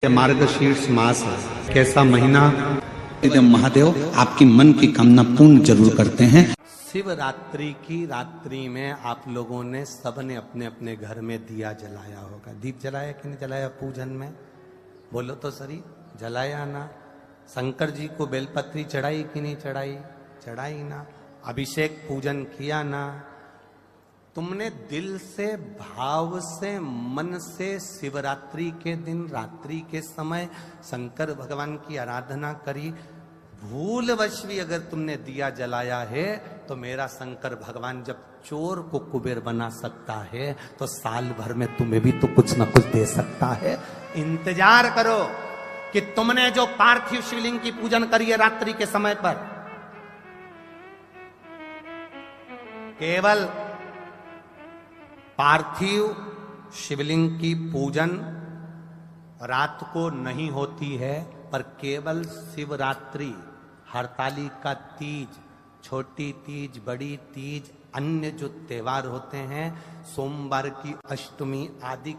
मार्गशीर्ष मास है, कैसा महीना। महादेव आपकी मन की कामना पूर्ण जरूर करते हैं। शिवरात्रि की रात्रि में आप लोगों ने सबने अपने अपने घर में दिया जलाया होगा। दीप जलाया कि नहीं जलाया पूजन में? बोलो तो सही, जलाया ना? शंकर जी को बेलपत्री चढ़ाई कि नहीं चढ़ाई? चढ़ाई ना? अभिषेक पूजन किया ना? तुमने दिल से, भाव से, मन से शिवरात्रि के दिन रात्रि के समय शंकर भगवान की आराधना करी। भूलवश भी अगर तुमने दिया जलाया है तो मेरा शंकर भगवान जब चोर को कुबेर बना सकता है तो साल भर में तुम्हें भी तो कुछ ना कुछ दे सकता है। इंतजार करो कि तुमने जो पार्थिव शिवलिंग की पूजन करी है रात्रि के समय पर, केवल पार्थिव शिवलिंग की पूजन रात को नहीं होती है, पर केवल शिवरात्रि, हरतालिका तीज, छोटी तीज, बड़ी तीज, अन्य जो त्योहार होते हैं, सोमवार की अष्टमी आदि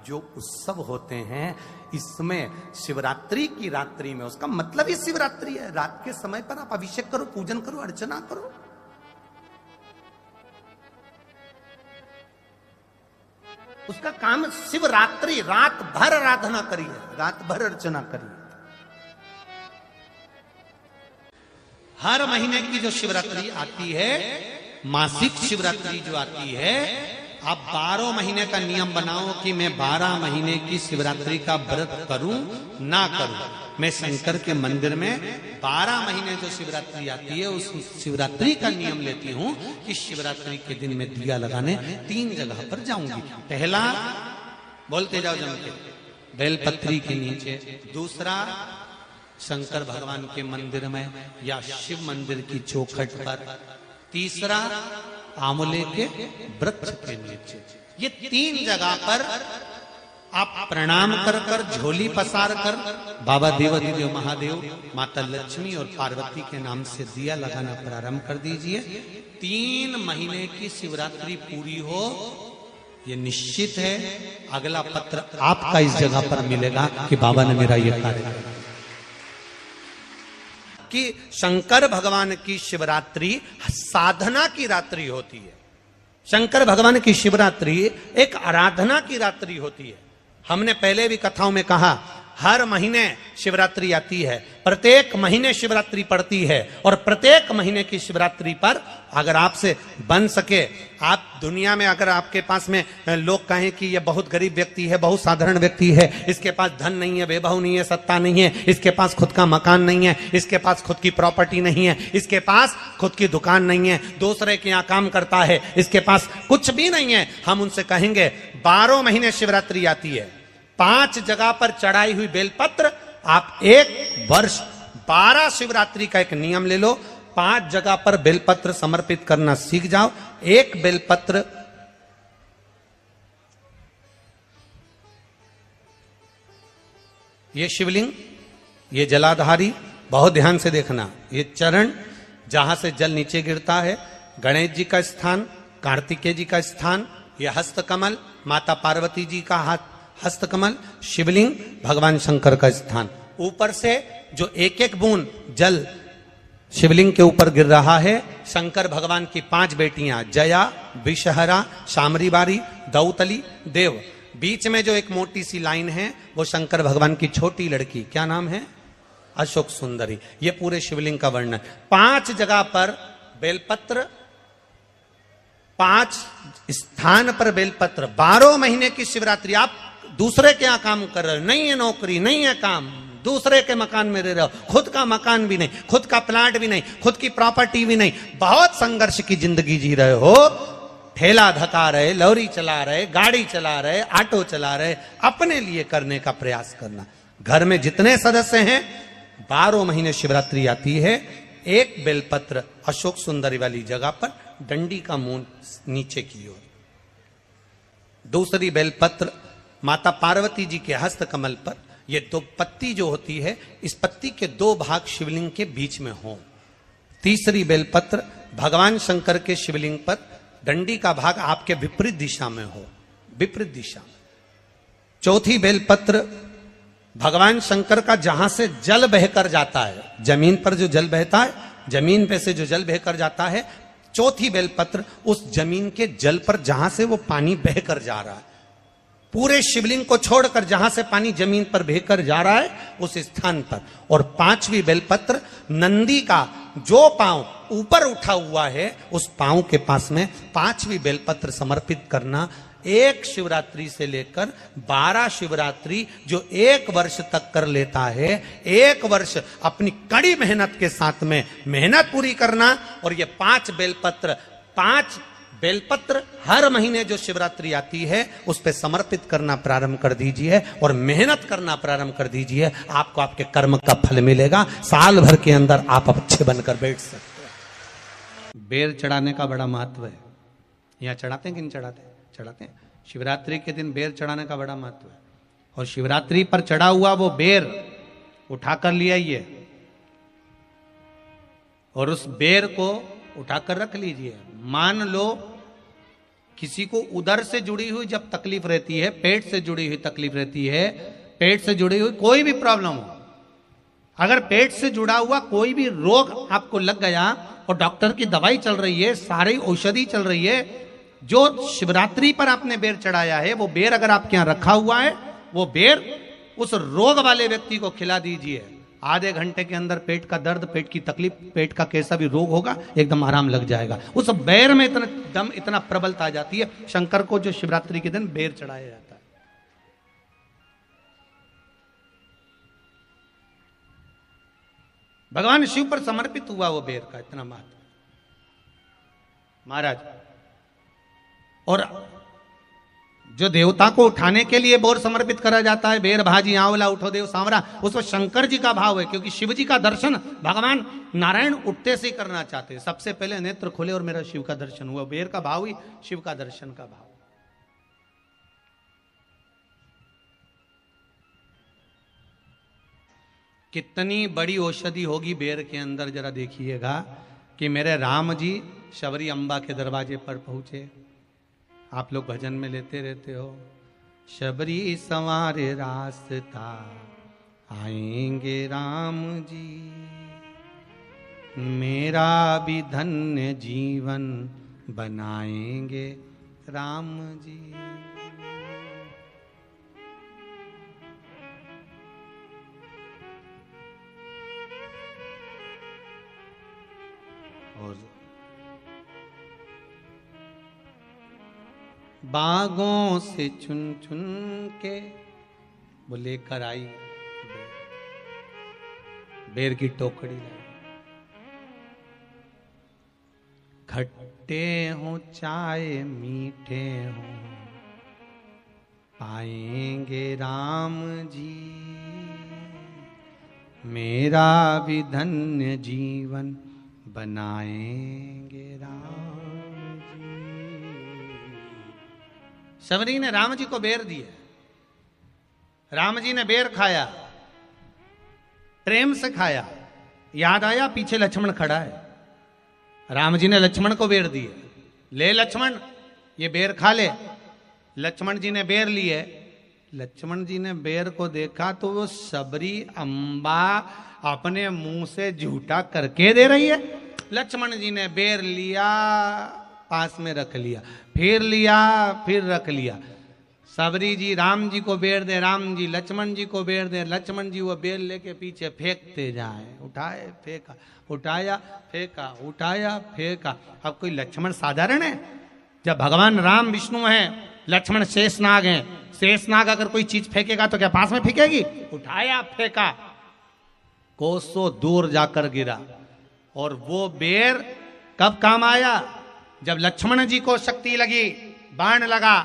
जो उत्सव होते हैं, इसमें शिवरात्रि की रात्रि में, उसका मतलब ही शिवरात्रि है, रात के समय पर आप अभिषेक करो, पूजन करो, अर्चना करो। उसका काम शिवरात्रि, रात भर आराधना करिए, रात भर अर्चना करिए। हर महीने की जो शिवरात्रि आती है, मासिक शिवरात्रि जो आती है, आप 12 महीने का नियम बनाओ कि मैं 12 महीने की शिवरात्रि का व्रत करूं ना करूं। मैं शंकर के मंदिर में 12 महीने जो शिवरात्रि आती है उस शिवरात्रि का नियम लेती हूं कि शिवरात्रि के दिन में दिया लगाने 3 जगह पर जाऊंगी। पहला, बोलते जाओ जम के, बेलपत्री के नीचे। दूसरा, शंकर भगवान के मंदिर में या शिव मंदिर की चौखट पर। तीसरा, आंवले के वृक्ष के नीचे। ये 3 जगह पर आप प्रणाम कर कर, झोली पसार कर बाबा देवाधिदेव महादेव, माता लक्ष्मी और पार्वती के नाम से दिया लगाना प्रारंभ कर दीजिए। 3 महीने की शिवरात्रि पूरी हो, ये निश्चित है अगला पत्र आपका इस जगह पर मिलेगा कि बाबा ने मेरा ये कार्य किया। कि शंकर भगवान की शिवरात्रि साधना की रात्रि होती है। शंकर भगवान की शिवरात्रि एक आराधना की रात्रि होती है। हमने पहले भी कथाओं में कहा, हर महीने शिवरात्रि आती है, प्रत्येक महीने शिवरात्रि पड़ती है, और प्रत्येक महीने की शिवरात्रि पर अगर आपसे बन सके, आप दुनिया में अगर आपके पास में लोग कहें कि ये बहुत गरीब व्यक्ति है, बहुत साधारण व्यक्ति है, इसके पास धन नहीं है, वैभव नहीं है, सत्ता नहीं है, इसके पास खुद का मकान नहीं है, इसके पास खुद की प्रॉपर्टी नहीं है, इसके पास खुद की दुकान नहीं है, दूसरे के यहाँ काम करता है, इसके पास कुछ भी नहीं है, हम उनसे कहेंगे 12 महीने शिवरात्रि आती है, 5 जगह पर चढ़ाई हुई बेलपत्र, आप 1 वर्ष 12 शिवरात्रि का एक नियम ले लो, 5 जगह पर बेलपत्र समर्पित करना सीख जाओ। 1 बेलपत्र ये शिवलिंग, ये जलाधारी, बहुत ध्यान से देखना, ये चरण जहां से जल नीचे गिरता है, गणेश जी का स्थान, कार्तिकेय जी का स्थान, ये हस्तकमल, माता पार्वती जी का हाथ हस्तकमल, शिवलिंग, भगवान शंकर का स्थान। ऊपर से जो एक एक बूंद जल शिवलिंग के ऊपर गिर रहा है, शंकर भगवान की 5 बेटियां, जया, विषहरा, शामरीबारी, दौतली, देव। बीच में जो एक मोटी सी लाइन है वो शंकर भगवान की छोटी लड़की, क्या नाम है? अशोक सुंदरी। ये पूरे शिवलिंग का वर्णन। 5 जगह पर बेलपत्र, 5 स्थान पर बेलपत्र। 12 महीने की शिवरात्रि। आप दूसरे के यहाँ काम कर रहे हो, नहीं है नौकरी, नहीं है काम, दूसरे के मकान में रह रहे हो, खुद का मकान भी नहीं, खुद का प्लाट भी नहीं, खुद की प्रॉपर्टी भी नहीं, बहुत संघर्ष की जिंदगी जी रहे हो, ठेला धका रहे, लॉरी चला रहे, गाड़ी चला रहे, ऑटो चला रहे, अपने लिए करने का प्रयास करना। घर में जितने सदस्य हैं, 12 महीने शिवरात्रि आती है, 1 बेलपत्र अशोक सुंदरी वाली जगह पर, डंडी का मुंह नीचे की ओर। दूसरी बेलपत्र माता पार्वती जी के हस्त कमल पर। ये 2 पत्ती जो होती है, इस पत्ती के 2 भाग शिवलिंग के बीच में हो। तीसरी बेलपत्र भगवान शंकर के शिवलिंग पर, डंडी का भाग आपके विपरीत दिशा में हो, विपरीत दिशा में। चौथी बेलपत्र भगवान शंकर का जहां से जल बहकर जाता है, जमीन पर जो जल बहता है, जमीन पे से जो जल बहकर जाता है, चौथी बेलपत्र उस जमीन के जल पर जहां से वो पानी बहकर जा रहा है, पूरे शिवलिंग को छोड़कर जहां से पानी जमीन पर बहकर जा रहा है उस स्थान पर। और पांचवी बेलपत्र नंदी का जो पांव ऊपर उठा हुआ है उस पांव के पास में पांचवी बेलपत्र समर्पित करना। एक शिवरात्रि से लेकर 12 शिवरात्रि जो एक वर्ष तक कर लेता है, एक वर्ष अपनी कड़ी मेहनत के साथ में मेहनत पूरी करना। और ये 5 बेलपत्र हर महीने जो शिवरात्रि आती है उस पे समर्पित करना प्रारंभ कर दीजिए और मेहनत करना प्रारंभ कर दीजिए। आपको आपके कर्म का फल मिलेगा। साल भर के अंदर आप अच्छे बनकर बैठ सकते हैं। बेर चढ़ाने का बड़ा महत्व है। यहाँ चढ़ाते हैं कि नहीं चढ़ाते? चढ़ाते हैं। शिवरात्रि के दिन बेर चढ़ाने का बड़ा महत्व है। और शिवरात्रि पर चढ़ा हुआ वो बेर उठाकर ले आइए और उस बेर को उठाकर रख लीजिए। मान लो किसी को उदर से जुड़ी हुई जब तकलीफ रहती है, पेट से जुड़ी हुई तकलीफ रहती है, पेट से जुड़ी हुई कोई भी प्रॉब्लम हो, अगर पेट से जुड़ा हुआ कोई भी रोग आपको लग गया और डॉक्टर की दवाई चल रही है, सारी औषधि चल रही है, जो शिवरात्रि पर आपने बेर चढ़ाया है वो बेर अगर आपके यहां रखा हुआ है, वो बेर उस रोग वाले व्यक्ति को खिला दीजिए। आधे घंटे के अंदर पेट का दर्द, पेट की तकलीफ, पेट का कैसा भी रोग होगा एकदम आराम लग जाएगा। उस बेर में इतना दम, इतना प्रबलता आ जाती है। शंकर को जो शिवरात्रि के दिन बेर चढ़ाया जाता है। भगवान शिव पर समर्पित हुआ वो बेर का इतना महत्व महाराज। और जो देवता को उठाने के लिए बोर समर्पित करा जाता है, बेर भाजी आंवला उठो देव सांवरा, उसमें शंकर जी का भाव है, क्योंकि शिव जी का दर्शन भगवान नारायण उठते से ही करना चाहते हैं। सबसे पहले नेत्र खोले और मेरा शिव का दर्शन हुआ। बेर का भाव ही शिव का दर्शन का भाव। कितनी बड़ी औषधि होगी बेर के अंदर, जरा देखिएगा कि मेरे राम जी शबरी अम्बा के दरवाजे पर पहुंचे। आप लोग भजन में लेते रहते हो, शबरी संवारे रास्ता आएंगे राम जी, मेरा भी धन्य जीवन बनाएंगे राम जी। और बागों से चुन चुन के वो लेकर आई बेर की टोकरी लाई। खट्टे हो चाहे मीठे हो पाएंगे राम जी, मेरा भी धन्य जीवन बनाएंगे राम जी। शबरी ने राम जी को बेर दिया, राम जी ने बेर खाया, प्रेम से खाया। याद आया पीछे लक्ष्मण खड़ा है, राम जी ने लक्ष्मण को बेर दिए, ले लक्ष्मण ये बेर खा ले। लक्ष्मण जी ने बेर लिए, लक्ष्मण जी ने बेर को देखा तो वो शबरी अम्बा अपने मुंह से झूठा करके दे रही है। लक्ष्मण जी ने बेर लिया, पास में रख लिया, फिर लिया, फिर रख लिया। शबरी जी राम जी को बेर दे, राम जी लक्ष्मण जी को बेर दे, लक्ष्मण जी वो बेर लेके पीछे फेंकते जाए। उठाए फेंका, उठाया फेंका, उठाया फेंका। अब कोई लक्ष्मण साधारण है? जब भगवान राम विष्णु हैं, लक्ष्मण शेषनाग हैं, शेषनाग अगर कोई चीज फेंकेगा तो क्या पास में फेंकेगी? उठाया फेंका, कोसों दूर जाकर गिरा। और वो बेर कब काम आया? जब लक्ष्मण जी को शक्ति लगी, बाण लगा,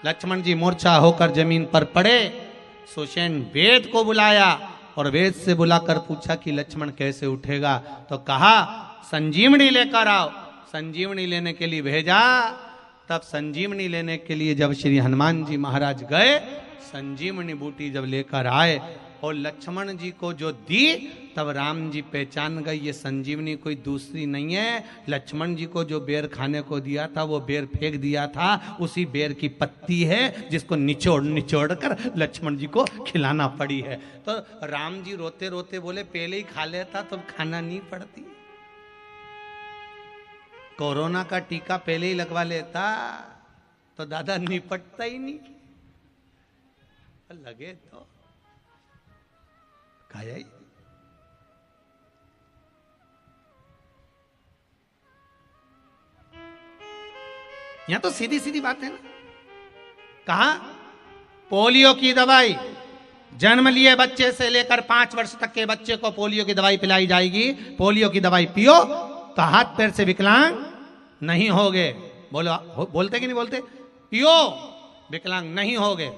लक्ष्मण जी मूर्छा होकर जमीन पर पड़े। सुषेण वेद को बुलाया और वेद से बुलाकर पूछा कि लक्ष्मण कैसे उठेगा? तो कहा संजीवनी लेकर आओ। संजीवनी लेने के लिए भेजा। तब संजीवनी लेने के लिए जब श्री हनुमान जी महाराज गए, संजीवनी बूटी जब लेकर आए और लक्ष्मण जी को जो दी तब राम जी पहचान गए ये संजीवनी कोई दूसरी नहीं है। लक्ष्मण जी को जो बेर खाने को दिया था वो बेर फेंक दिया था, उसी बेर की पत्ती है जिसको निचोड़ निचोड़ कर लक्ष्मण जी को खिलाना पड़ी है। तो राम जी रोते रोते बोले पहले ही खा लेता तो खाना नहीं पड़ती, कोरोना का टीका पहले ही लगवा लेता तो दादा निपटता ही नहीं, लगे तो खाया ही। यहां तो सीधी सीधी बात है ना। कहा पोलियो की दवाई जन्म लिए बच्चे से लेकर 5 वर्ष तक के बच्चे को पोलियो की दवाई पिलाई जाएगी। पोलियो की दवाई पियो तो हाथ पैर से विकलांग नहीं होगे। बोलो बोलते कि नहीं बोलते? पियो विकलांग नहीं होगे।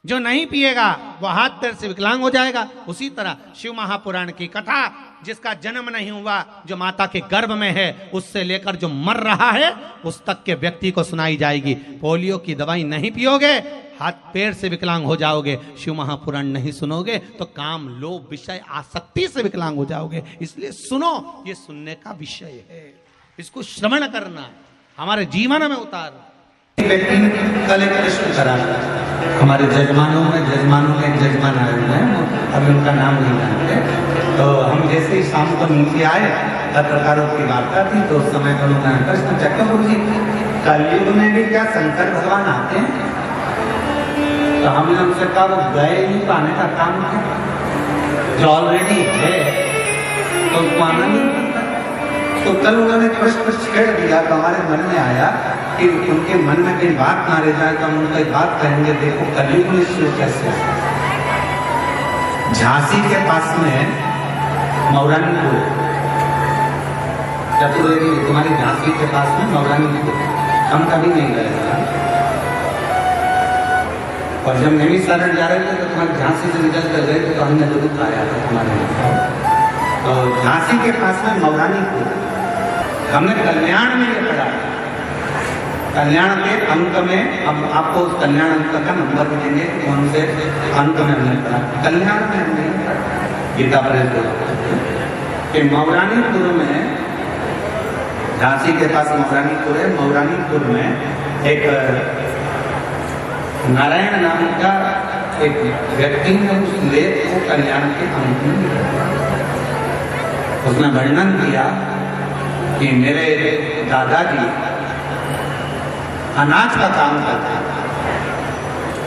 जो नहीं पिएगा वो हाथ पैर से विकलांग हो जाएगा। उसी तरह शिव महापुराण की कथा, जिसका जन्म नहीं हुआ, जो माता के गर्भ में है, उससे लेकर जो मर रहा है उस तक के व्यक्ति को सुनाई जाएगी। पोलियो की दवाई नहीं पियोगे, हाथ पैर से विकलांग हो जाओगे। शिव महापुराण नहीं सुनोगे तो काम, लोभ, विषय, आसक्ति से विकलांग हो जाओगे। इसलिए सुनो, ये सुनने का विषय है, इसको श्रवण करना, हमारे जीवन में उतारना। कल एक प्रश्न करा हमारे जजमानों में एक जजमान आए हुए हैं, अभी उनका नाम नहीं जानते। तो हम जैसे ही शाम को नीचे आए, पत्रकारों की वार्ता थी, तो उस समय पर उन्होंने प्रश्न पूछा, गुरु जी कलयुग में भी क्या शंकर भगवान आते हैं? तो हमने उनसे कहा वो गए नहीं पाने का काम है, जो ऑलरेडी है तो उसको आना नहीं। तो कल उन्होंने प्रश्न छेड़ दिया तो हमारे मन में आया कि उनके मन में कहीं बात ना रह जाए तो हम उनको एक बात कहेंगे, देखो कलयुग में शिव कैसे। झांसी के पास में मौरानीपुर, चतुर्वेदी तुम्हारी झांसी के पास में मौरानीपुर, हम कभी नहीं गए थे। और जब नैमी सारण जा रहे थे तो तुम्हारी झांसी से निकल कर गए थे तो हमने जरूर आया था तुम्हारे। तो झांसी के पास में मौरानीपुर, हमने कल्याण में ये पढ़ा। कल्याण के अंक में, अब आपको उस कल्याण अंक का नंबर देंगे कौन से अंक में हमने पढ़ा। कल्याण में हमने गीता प्रेस के मौरानीपुर में, झांसी के पास मौरानीपुर है, मौरानीपुर में एक नारायण नाम का एक व्यक्ति ने उस लेख को कल्याण के अंक में उसने वर्णन किया कि मेरे दादाजी अनाज का काम करते थे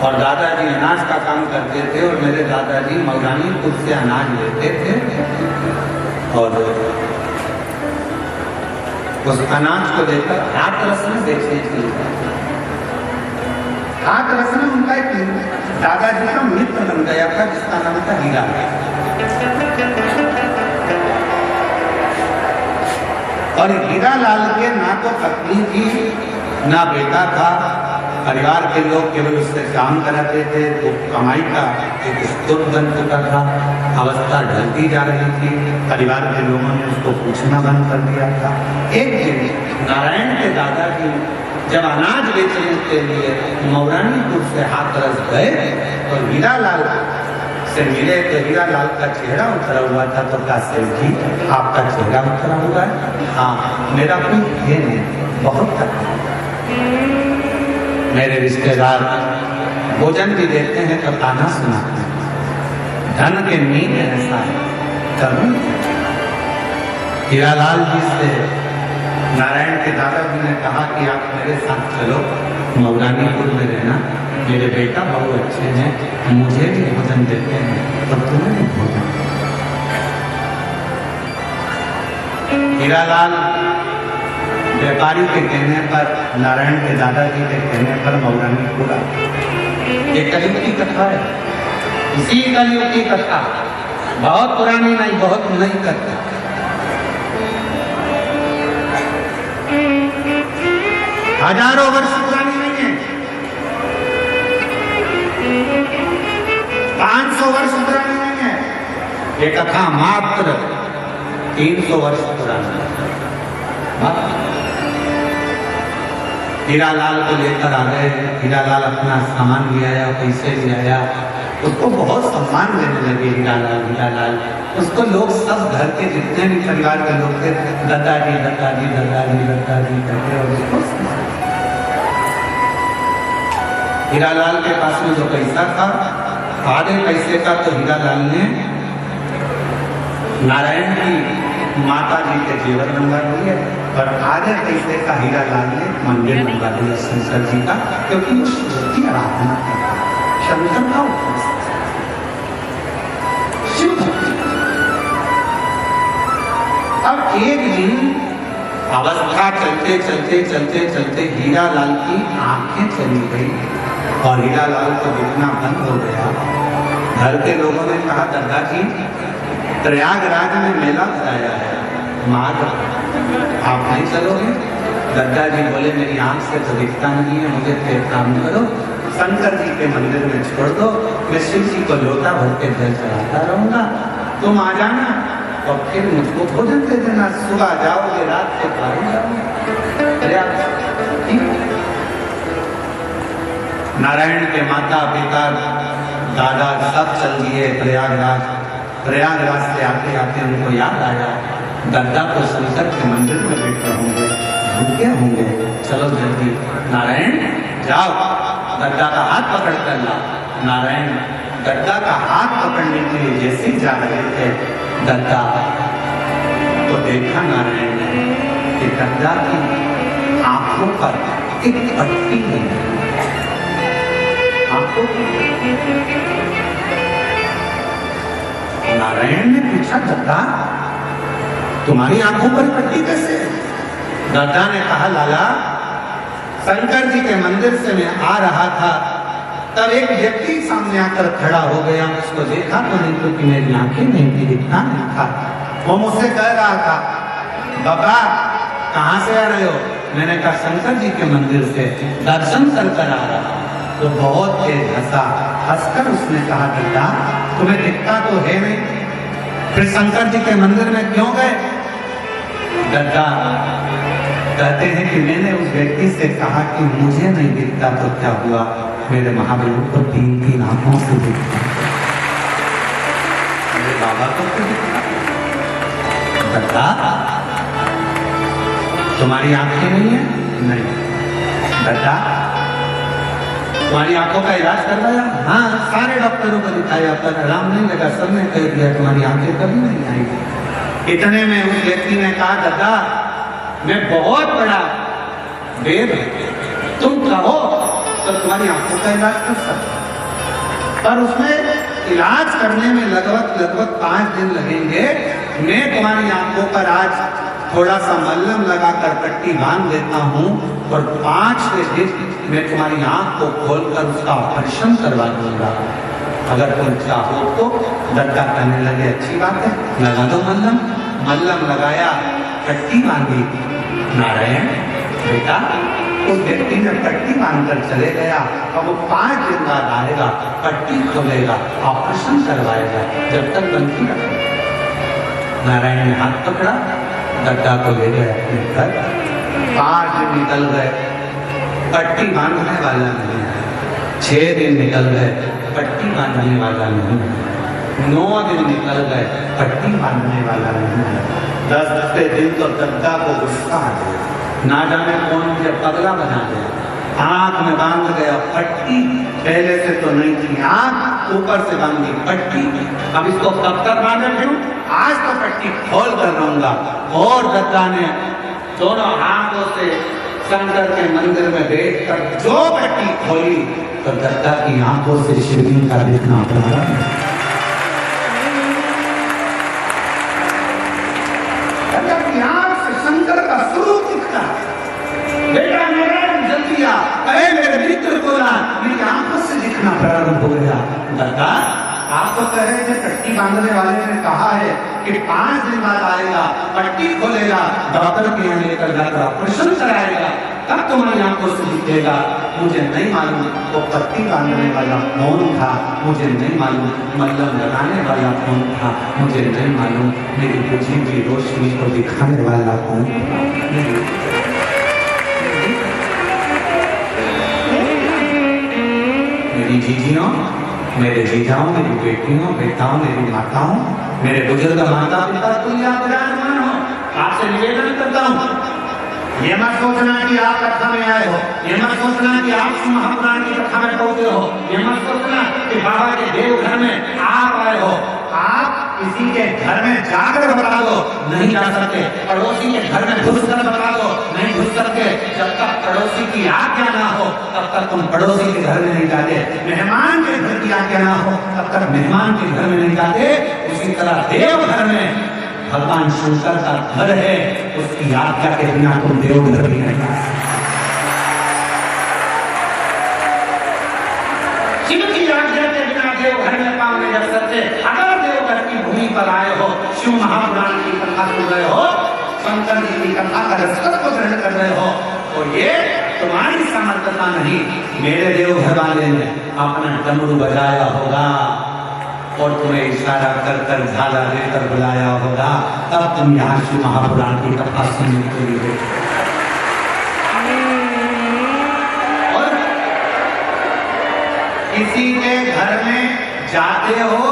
और दादाजी अनाज का काम करते थे और मेरे दादाजी मौरानीपुर से अनाज लेते थे और उस अनाज को लेकर हाथरस में बेचने के लिए। हाथरस में उनका एक दादाजी का मित्र बन गया था जिसका नाम था हीरा। और हीरा लाल के ना तो पत्नी थी ना बेटा था, परिवार के लोग केवल उससे काम कराते थे। वो कमाई का एक स्रोत बन चुका था, अवस्था ढलती जा रही थी, परिवार के लोगों ने उसको पूछना बंद कर दिया था। एक दिन नारायण के दादाजी जब अनाज बेचने के लिए मौरानीपुर से हाथरस गए तो हीरा लाल से मिले तो हीरा लाल का चेहरा उतरा हुआ था। तो कहा सेठ जी आपका चेहरा उतरा हुआ है? हाँ, मेरा कोई ये नहीं, बहुत तकलीफ। मेरे रिश्तेदार भोजन भी देते हैं तो ताना सुनाते हैं, धन के नींद ऐसा है। कभी हीरालाल जी से नारायण के दादाजी ने कहा कि आप मेरे साथ चलो, मौरानीपुर में रहना, मेरे बेटा बहुत अच्छे हैं, मुझे भी भोजन देते हैं तो तुम्हें भी भोजन। हीरालाल व्यापारी के कहने पर, नारायण के दादाजी के कहने पर मौरानीपुर ये कलयुग की कथा है। इसी कलयुग की कथा, बहुत पुरानी नहीं, बहुत नई कथा। हजारों वर्ष पुरानी नहीं है, 500 वर्ष पुरानी नहीं है। ये कथा मात्र 300 वर्ष पुरानी है। हीरालाल को लेकर आ गए, हीरालाल अपना सामान ले आया, पैसे ले आया, उसको बहुत सम्मान देने लगे, हीरालाल हीरालाल। उसको लोग सब घर के जितने भी परिवार के लोग थे, दादाजी दादाजी दादाजी दादाजी करके और उसको हीरालाल के पास में जो पैसा था, आधे पैसे का तो हीरालाल ने नारायण की माता जी के जेवर बनवा दिए और आधे पैसे का हीरालाल ने मंदिर बनवा दिया शंकर जी का, क्योंकि वो शिव की आराधना करता, शंकर का शिव भक्ति। अब एक दिन अवस्था चलते चलते चलते चलते हीरालाल की आंखें चली गई और हीरालाल को दिखना बंद हो गया। घर के लोगों ने कहा, दादाजी प्रयागराज में मेला लगाया है, माँ आप नहीं चलोगे? दादाजी बोले, मेरी आंख से तो दिखता नहीं है, मुझे फिर काम करो, शंकर जी के मंदिर में छोड़ दो, मैं शिव जी को लोटा भर के जल चढ़ाता रहूंगा, तुम आ जाना और फिर मुझको भोजन दे देना, सुबह जाओगे रात को खाओ जाओगे। नारायण के माता पिता दादा सब चल दिए प्रयागराज। प्रयागराज से आते आते उनको याद आया, दादा को शंकर के मंदिर में बैठे होंगे, भूखे होंगे, चलो जल्दी नारायण जाओ, दादा का हाथ पकड़ कर ला। नारायण दादा का हाथ पकड़ने के लिए जैसे जा रहे थे, दादा तो देखा नारायण ने कि दादा की आंखों पर एक पट्टी है, आंखों नारायण ने पूछा, दादा तुम्हारी आंखों पर पट्टी कैसे? दादा ने कहा, लाला शंकर जी के मंदिर से मैं आ रहा था, तब एक व्यक्ति सामने आकर खड़ा हो गया, उसको देखा तो नहीं, क्योंकि मेरी आंखें नहीं थी, दिखना नहीं था। वो मुझसे कह रहा था, बाबा कहाँ से आ रहे हो? मैंने कहा शंकर जी के मंदिर से दर्शन कर आ रहा। तो बहुत तेज हंसा, हंसकर उसने कहा, दादा तुम्हें दिखता तो है नहीं, फिर शंकर जी के मंदिर में क्यों गए? दादा कहते हैं कि मैंने उस व्यक्ति से कहा कि मुझे नहीं दिखता तो क्या हुआ, मेरे महाप्रभु को 3-3 आंखों से दिखता, मेरे बाबा को तो दिखता। दादा तुम्हारी आंखें नहीं है? नहीं। दादा तुम्हारी आंखों का इलाज करवाया? हाँ, सारे डॉक्टरों को दिखाया पर आराम नहीं लगा, सबने कह दिया तुम्हारी आंखें कभी नहीं आएगी। इतने में उस व्यक्ति ने कहा, दादा मैं बहुत बड़ा वेद, तुम कहो तो तुम्हारी आंखों का इलाज कर सकता, पर उसमें इलाज करने में लगभग 5 दिन लगेंगे। मैं तुम्हारी आंखों पर आज थोड़ा सा मल्लम लगाकर पट्टी बांध देता हूँ और 5वें दिन मैं तुम्हारी आंख को खोलकर उसका ऑपरेशन करवा दूंगा, अगर तुम चाहो तो। दादा कहने लगे, अच्छी बात है, लगा दो मल्लम। मल्लम लगाया, पट्टी बांधी। नारायण बेटा उस व्यक्ति ने पट्टी बांधकर चले गया, अब वो 5 दिन बाद आएगा, पट्टी खोलेगा, ऑपरेशन करवाएगा, जब तक बंदी रखेगा। नारायण ने हाथ पकड़ा, दादा को ले गए अपने घर। 5 दिन निकल गए, पट्टी बांधने वाला नहीं है। 6 दिन निकल गए, पट्टी बांधने वाला नहीं है। 9 दिन निकल गए, पट्टी बांधने वाला नहीं है। 10वें दिन तो दादा को गुस्सा आ गया, ना जाने कौन मुझे पगला बना गया, आंख में बांध गया पट्टी, पहले से तो नहीं थी, आंख ऊपर से बांधी पट्टी। अब इसको कब तक बांधे फिरूं? आज तो पट्टी खोल कर रहूंगा। और दादा ने दोनों हाथों से शंकर के मंदिर में बैठकर जो पट्टी खोली तो दादा की आंखों से शिवलिंग का दिखना प्रारंभ। शंकर का स्वरूप दिखता, बेटा नारायण जल्दी आ, अरे मेरे मित्र को ना, मेरी आंखों से दिखना प्रारंभ हो गया। दादा आप तो कह रहे थे पट्टी बांधने वाले ने कहा है कि 5 दिन बाद आएगा, पट्टी खोलेगा, डॉक्टर के यहाँ लेकर जाकर ऑपरेशन कराएगा, तब तुम्हारी आंखों से दिखेगा। मुझे नहीं मालूम वो पट्टी बांधने वाला कौन था, मुझे नहीं मालूम मल्लम लगाने वाला कौन था, मुझे नहीं मालूम मेरी बुझी की रोशनी को दिखाने वाला कौन था। मेरी जीजियों मेरे जीजाओं, मेरी बेटियों, बेटाओं, मेरी माताओं, मेरे बुजुर्ग माता पिता तुल्य आप विराजमान हो, आपसे निवेदन करता हूँ, ये मत सोचना कि आप कथा में आए हो, ये मत सोचना कि आप महापुराण की कथा में पहुंचे हो, ये मत सोचना कि बाबा के देवघर में आप आए हो। आप किसी के घर में जाकर बता दो, नहीं जा सकते। पड़ोसी के घर में घुसकर बता दो, नहीं घुस सकते। जब तक पड़ोसी की आज्ञा ना हो तब तक तुम पड़ोसी के घर में नहीं जाते। मेहमान के घर की आज्ञा ना हो तब तक मेहमान के घर में नहीं जाते। उसी तरह देवघर में भगवान शंकर का घर है, उसकी आज्ञा के बिना तुम देवघर भी नहीं जा सकते। शिव की आज्ञा के बिना देवघर में पांव नहीं रख सकते। अगर देवघर की भूमि पर आए हो, शिव महापुराण की कथा सुन रहे हो, शंकर जी की कथा का रसद को ग्रहण कर रहे हो, तो ये तुम्हारी सामर्थ्यता नहीं, मेरे देवघर वाले ने अपना डमरू बजाया होगा और तुम्हें इशारा कर कर झाला देकर बुलाया होगा, तब तुम यहाँ शिव महापुराण की कथा सुनने के लिए। और किसी के घर में जाते हो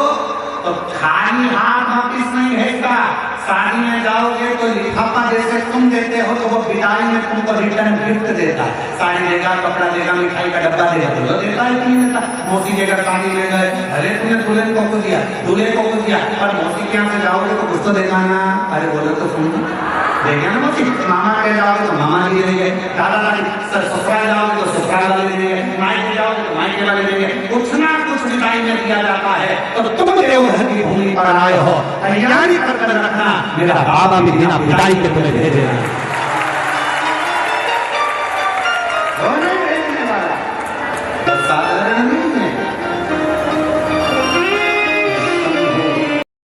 तो खाली हाथ वापिस नहीं भेजता। शादी में जाओगे तो लिफाफा जैसे तुम देते हो तो वो विदाई में तुमको रिटर्न गिफ्ट देता। साड़ी देगा, कपड़ा देगा, मिठाई का डब्बा देगा, तो देता है कि नहीं देता। मौसी देगा, शादी में गए, अरे तुमने दुल्हन को कुछ दिया, दूल्हे को कुछ दिया, पर मौसी के यहाँ से जाओगे तो कुछ तो देगा ना। अरे बोलो तो सुन, देगा ना मौसी। मामा के जाओगे तो मामा जी देंगे, दादा दादी ससुराल जाओगे तो ससुराल वाले देंगे, मायके जाओगे तो मायके वाले देंगे। कुछ ना कुछ विदाई में दिया जाता है। तो तुम देवघर की भूमि पर आए हो, तैयारी कर रखना, मेरा बाबा भी बिना विदाई के तुम्हें भेजेगा।